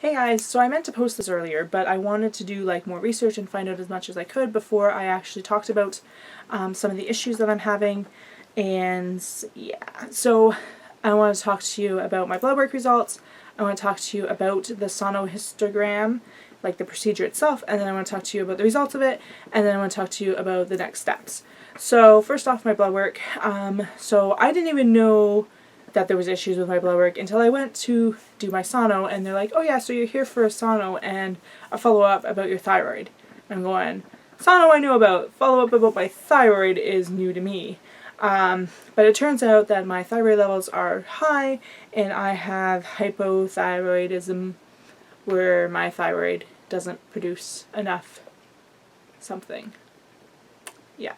Hey guys, so I meant to post this earlier, but I wanted to do like more research and find out as much as I could before I actually talked about some of the issues that I'm having. And yeah, so I want to talk to you about my blood work results. I want to talk to you about the sonohistogram, like the procedure itself, and then I want to talk to you about the results of it, and then I want to talk to you about the next steps. So first off, my blood work. So I didn't even know that there was issues with my blood work until I went to do my sono, and they're like, oh yeah, so you're here for a sono and a follow-up about your thyroid. And I'm going, sono I knew about, follow-up about my thyroid is new to me. But it turns out that my thyroid levels are high, and I have hypothyroidism, where my thyroid doesn't produce enough something. Yeah.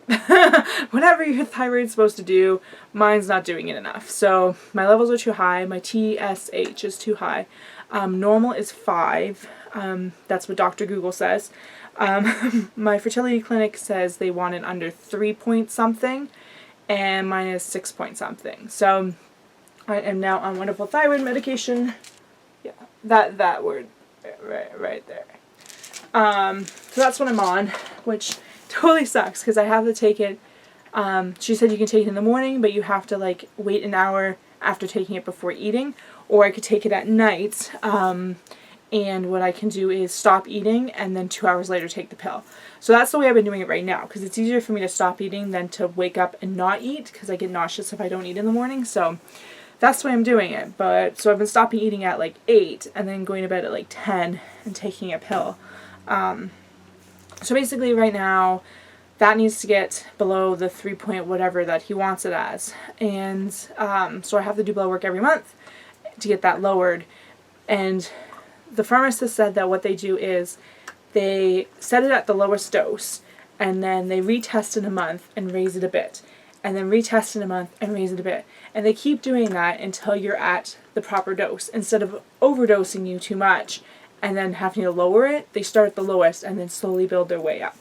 Whatever your thyroid's supposed to do, mine's not doing it enough. So my levels are too high. My TSH is too high. Normal is 5. That's what Dr. Google says. My fertility clinic says they want it under 3 point something, and mine is 6 point something. So I am now on wonderful thyroid medication. Yeah, that word right there. So that's what I'm on, which totally sucks because I have to take it. She said you can take it in the morning, but you have to like wait an hour after taking it before eating, or I could take it at night. And what I can do is stop eating and then 2 hours later take the pill. So that's the way I've been doing it right now, because it's easier for me to stop eating than to wake up and not eat, because I get nauseous if I don't eat in the morning. So that's the way I'm doing it. But so I've been stopping eating at like 8 and then going to bed at like 10 and taking a pill. So basically right now that needs to get below the 3 point whatever that he wants it as. And so I have to do blood work every month to get that lowered. And the pharmacist said that what they do is they set it at the lowest dose, and then they retest in a month and raise it a bit, and then retest in a month and raise it a bit. And they keep doing that until you're at the proper dose. Instead of overdosing you too much and then having to lower it, they start at the lowest and then slowly build their way up.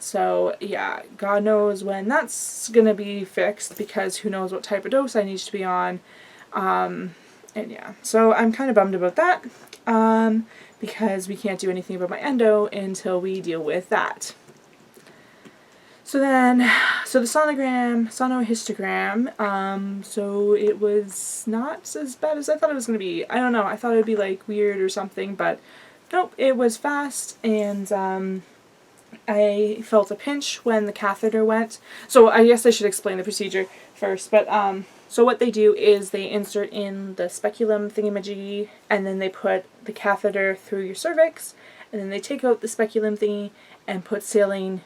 So yeah, God knows when that's gonna be fixed, because who knows what type of dose I need to be on. And yeah, so I'm kind of bummed about that, because we can't do anything about my endo until we deal with that. So the sonohistogram, so it was not as bad as I thought it was going to be. I don't know, I thought it would be like weird or something, but nope, it was fast, and I felt a pinch when the catheter went. So I guess I should explain the procedure first, but so what they do is they insert in the speculum thingamajiggy, and then they put the catheter through your cervix, and then they take out the speculum thingy and put saline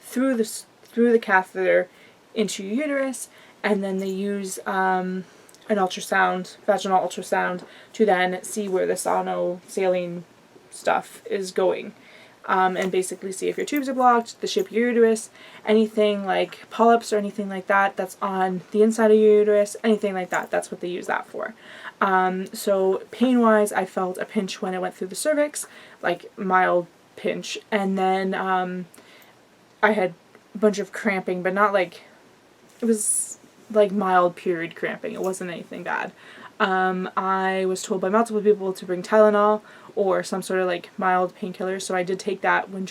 through the catheter into your uterus, and then they use an ultrasound, vaginal ultrasound, to then see where the saline stuff is going. And basically see if your tubes are blocked, the shape of your uterus, anything like polyps or anything like that that's on the inside of your uterus, anything like that, that's what they use that for. So pain-wise, I felt a pinch when it went through the cervix, like mild pinch, and then I had a bunch of cramping, but not like, it was like mild period cramping, it wasn't anything bad. I was told by multiple people to bring Tylenol or some sort of like mild painkiller, so I did take that when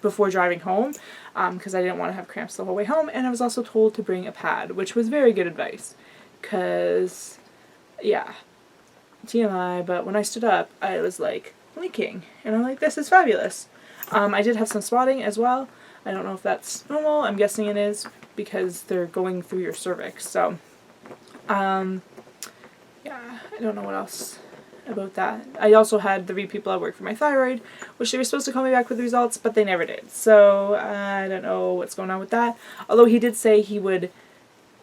before driving home, because I didn't want to have cramps the whole way home. And I was also told to bring a pad, which was very good advice, because yeah, TMI, but when I stood up I was like leaking, and I'm like, this is fabulous. I did have some spotting as well. I don't know if that's normal, I'm guessing it is, because they're going through your cervix. So yeah, I don't know what else about that. I also had the repeat blood work for my thyroid, which they were supposed to call me back with the results, but they never did. So I don't know what's going on with that. Although he did say he would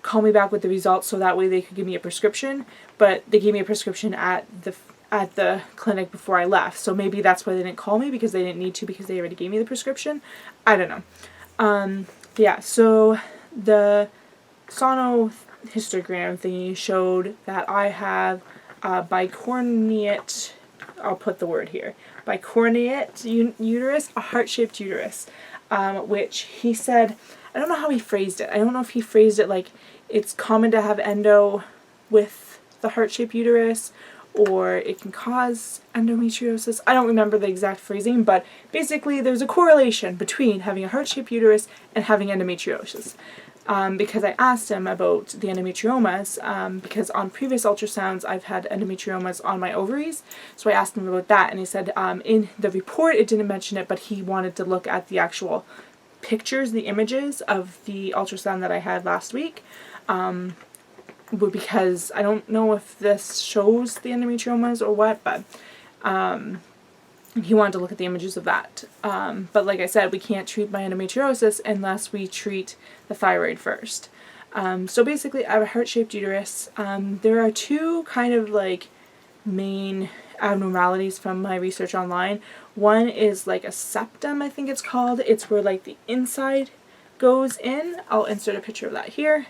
call me back with the results so that way they could give me a prescription, but they gave me a prescription at the clinic before I left. So maybe that's why they didn't call me, because they didn't need to, because they already gave me the prescription. I don't know. Yeah, so the sonohistogram thingy showed that I have bicornuate, I'll put the word here, bicornuate uterus, a heart-shaped uterus, which he said, I don't know how he phrased it. I don't know if he phrased it like it's common to have endo with the heart-shaped uterus, or it can cause endometriosis. I don't remember the exact phrasing, but basically there's a correlation between having a heart-shaped uterus and having endometriosis. Because I asked him about the endometriomas, because on previous ultrasounds I've had endometriomas on my ovaries, so I asked him about that, and he said in the report it didn't mention it, but he wanted to look at the actual pictures, the images of the ultrasound that I had last week, because I don't know if this shows the endometriomas or what, but he wanted to look at the images of that. But like I said, we can't treat my endometriosis unless we treat the thyroid first. So basically I have a heart-shaped uterus. There are two kind of like main abnormalities from my research online. One is like a septum, I think it's called. It's where like the inside goes in. I'll insert a picture of that here.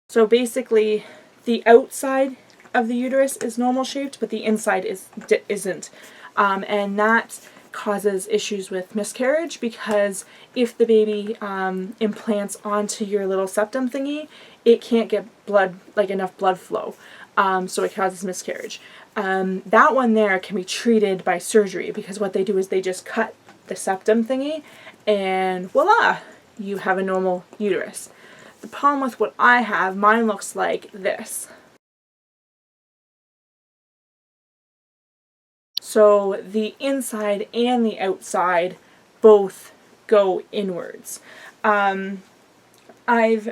So basically the outside of the uterus is normal shaped, but the inside isn't. And that causes issues with miscarriage, because if the baby implants onto your little septum thingy, it can't get blood, like enough blood flow. So it causes miscarriage. That one there can be treated by surgery, because what they do is they just cut the septum thingy and voila, you have a normal uterus. The problem with what I have, mine looks like this. So the inside and the outside both go inwards. I've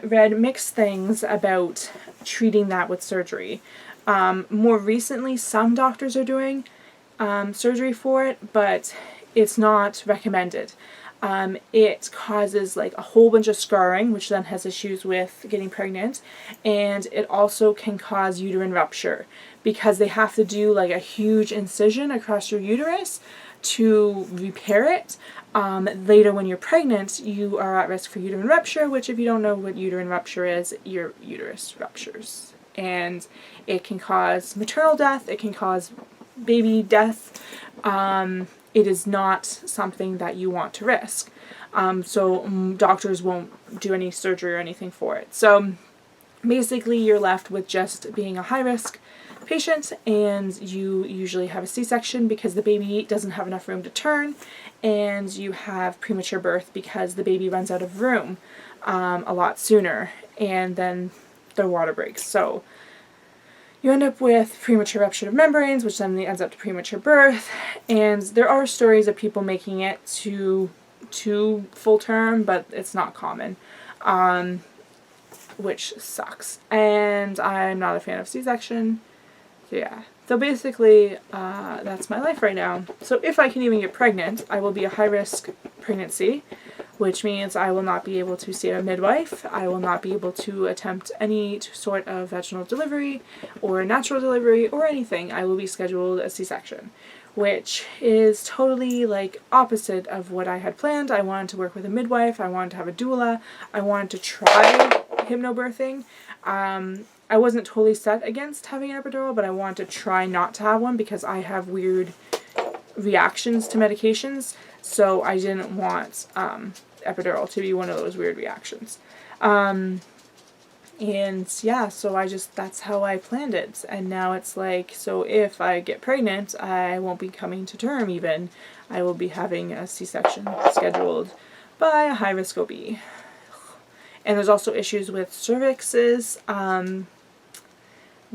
read mixed things about treating that with surgery. More recently, some doctors are doing surgery for it, but it's not recommended. It causes like a whole bunch of scarring, which then has issues with getting pregnant, and it also can cause uterine rupture, because they have to do like a huge incision across your uterus to repair it. Later when you're pregnant, you are at risk for uterine rupture, which if you don't know what uterine rupture is, your uterus ruptures. And it can cause maternal death, it can cause baby death. It is not something that you want to risk. So doctors won't do any surgery or anything for it. So basically you're left with just being a high-risk patient, and you usually have a C-section because the baby doesn't have enough room to turn, and you have premature birth because the baby runs out of room a lot sooner, and then the water breaks. So you end up with premature rupture of membranes, which then ends up to premature birth, and there are stories of people making it to full term, but it's not common, which sucks. And I'm not a fan of C-section. So yeah. So basically, that's my life right now. So if I can even get pregnant, I will be a high-risk pregnancy, which means I will not be able to see a midwife. I will not be able to attempt any sort of vaginal delivery or natural delivery or anything. I will be scheduled a C-section, which is totally like opposite of what I had planned. I wanted to work with a midwife. I wanted to have a doula. I wanted to try hypnobirthing. I wasn't totally set against having an epidural, but I wanted to try not to have one because I have weird reactions to medications, so I didn't want epidural to be one of those weird reactions. And yeah, so that's how I planned it. And now it's like, so if I get pregnant, I won't be coming to term even. I will be having a C-section scheduled by a high-risk OB. And there's also issues with cervixes,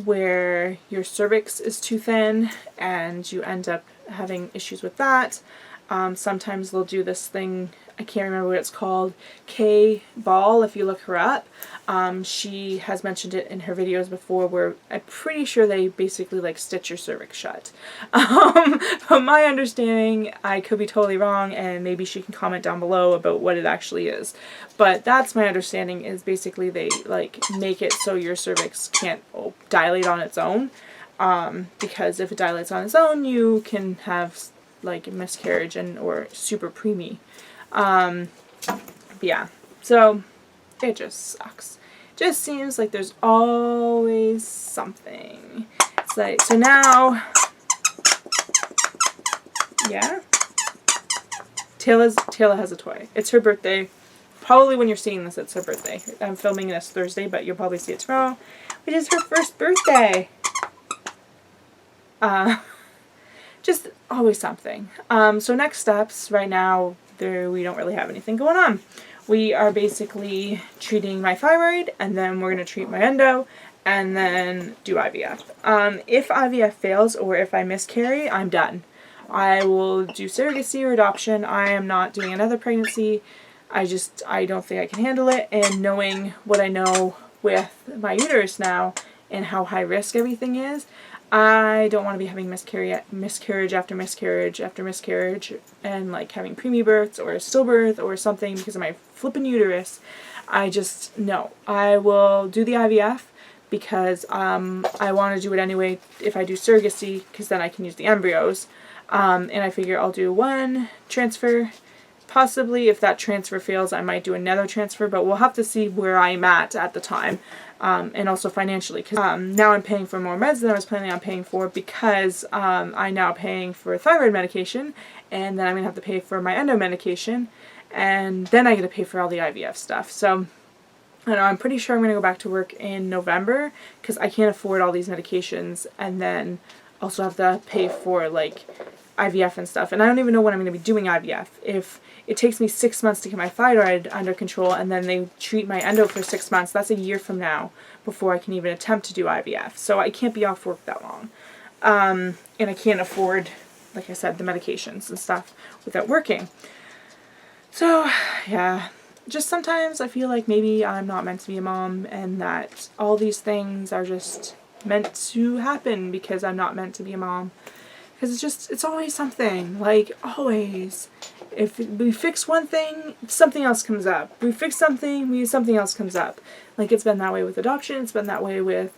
where your cervix is too thin and you end up having issues with that. Sometimes they'll do this thing, I can't remember what it's called, Kay Ball, if you look her up. She has mentioned it in her videos before, where I'm pretty sure they basically like stitch your cervix shut. From my understanding, I could be totally wrong, and maybe she can comment down below about what it actually is. But that's my understanding, is basically they like make it so your cervix can't dilate on its own. Because if it dilates on its own, you can have like miscarriage or super preemie. Yeah, so it just sucks. Just seems like there's always something. It's like, so now, yeah, Taylor has a toy. It's her birthday. Probably when you're seeing this, it's her birthday. I'm filming this Thursday, but you'll probably see it tomorrow, which is her first birthday. Just always something. So next steps, right now, we don't really have anything going on. We are basically treating my thyroid, and then we're going to treat my endo, and then do IVF. If IVF fails, or if I miscarry, I'm done. I will do surrogacy or adoption. I am not doing another pregnancy. I don't think I can handle it, and knowing what I know with my uterus now, and how high risk everything is, I don't want to be having miscarriage after miscarriage after miscarriage, and like having preemie births or a stillbirth or something because of my flippin' uterus. No. I will do the IVF because I want to do it anyway if I do surrogacy, because then I can use the embryos. And I figure I'll do one transfer. Possibly, if that transfer fails, I might do another transfer, but we'll have to see where I'm at the time, and also financially, because now I'm paying for more meds than I was planning on paying for, because I'm now paying for thyroid medication, and then I'm going to have to pay for my endo medication, and then I get to pay for all the IVF stuff. So I know, I'm pretty sure I'm going to go back to work in November, because I can't afford all these medications, and then also have to pay for like IVF and stuff. And I don't even know when I'm going to be doing IVF. If it takes me 6 months to get my thyroid under control, and then they treat my endo for 6 months, that's a year from now before I can even attempt to do IVF. So I can't be off work that long. And I can't afford, like I said, the medications and stuff without working. So, yeah. Just sometimes I feel like maybe I'm not meant to be a mom, and that all these things are just meant to happen because I'm not meant to be a mom. Because it's always something, like, always. If we fix one thing, something else comes up. We fix something, something else comes up. Like, it's been that way with adoption, it's been that way with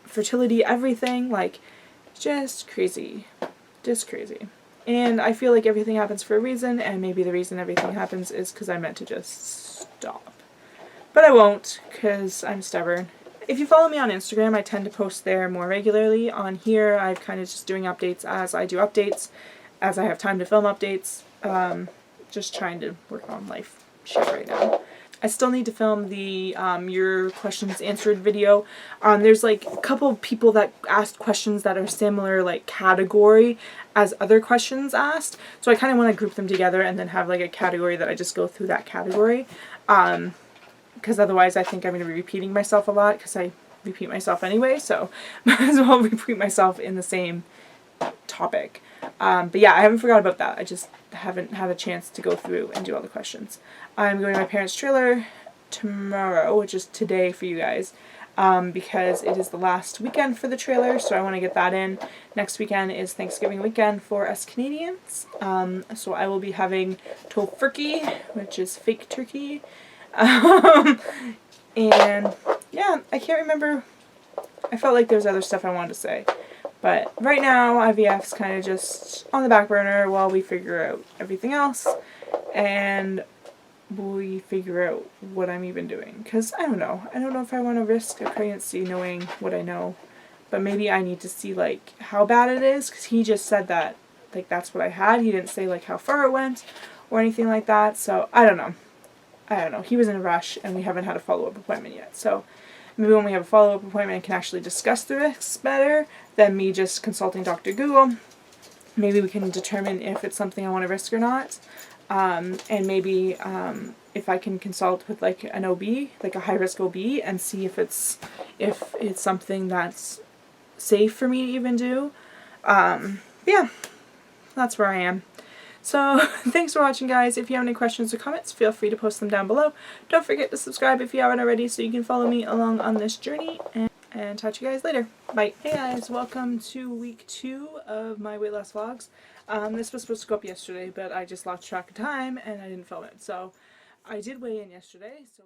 fertility, everything. Like, just crazy. Just crazy. And I feel like everything happens for a reason, and maybe the reason everything happens is because I meant to just stop. But I won't, because I'm stubborn. If you follow me on Instagram, I tend to post there more regularly. On here, I'm kind of just doing updates as I do updates, as I have time to film updates. Just trying to work on life shit right now. I still need to film the your questions answered video. There's like a couple of people that asked questions that are similar like category as other questions asked. So I kind of want to group them together and then have like a category that I just go through that category. Because otherwise I think I'm going to be repeating myself a lot, because I repeat myself anyway, so might as well repeat myself in the same topic. But yeah, I haven't forgot about that. I just haven't had a chance to go through and do all the questions. I'm going to my parents' trailer tomorrow, which is today for you guys, because it is the last weekend for the trailer, so I want to get that in. Next weekend is Thanksgiving weekend for us Canadians, so I will be having tofurkey, which is fake turkey. And yeah, I can't remember. I felt like there's other stuff I wanted to say, but right now IVF's kind of just on the back burner while we figure out everything else, and we figure out what I'm even doing, because I don't know if I want to risk a pregnancy knowing what I know, but maybe I need to see like how bad it is, because he just said that like that's what I had. He didn't say like how far it went or anything like that, so I don't know. He was in a rush, and we haven't had a follow-up appointment yet. So maybe when we have a follow-up appointment and can actually discuss the risks better than me just consulting Dr. Google, maybe we can determine if it's something I want to risk or not. And maybe if I can consult with like an OB, like a high-risk OB, and see if it's something that's safe for me to even do. Yeah, that's where I am. So, thanks for watching, guys. If you have any questions or comments, feel free to post them down below. Don't forget to subscribe if you haven't already, so you can follow me along on this journey, and talk to you guys later. Bye. Hey guys, welcome to week 2 of my weight loss vlogs. This was supposed to go up yesterday, but I just lost track of time, and I didn't film it. So, I did weigh in yesterday, so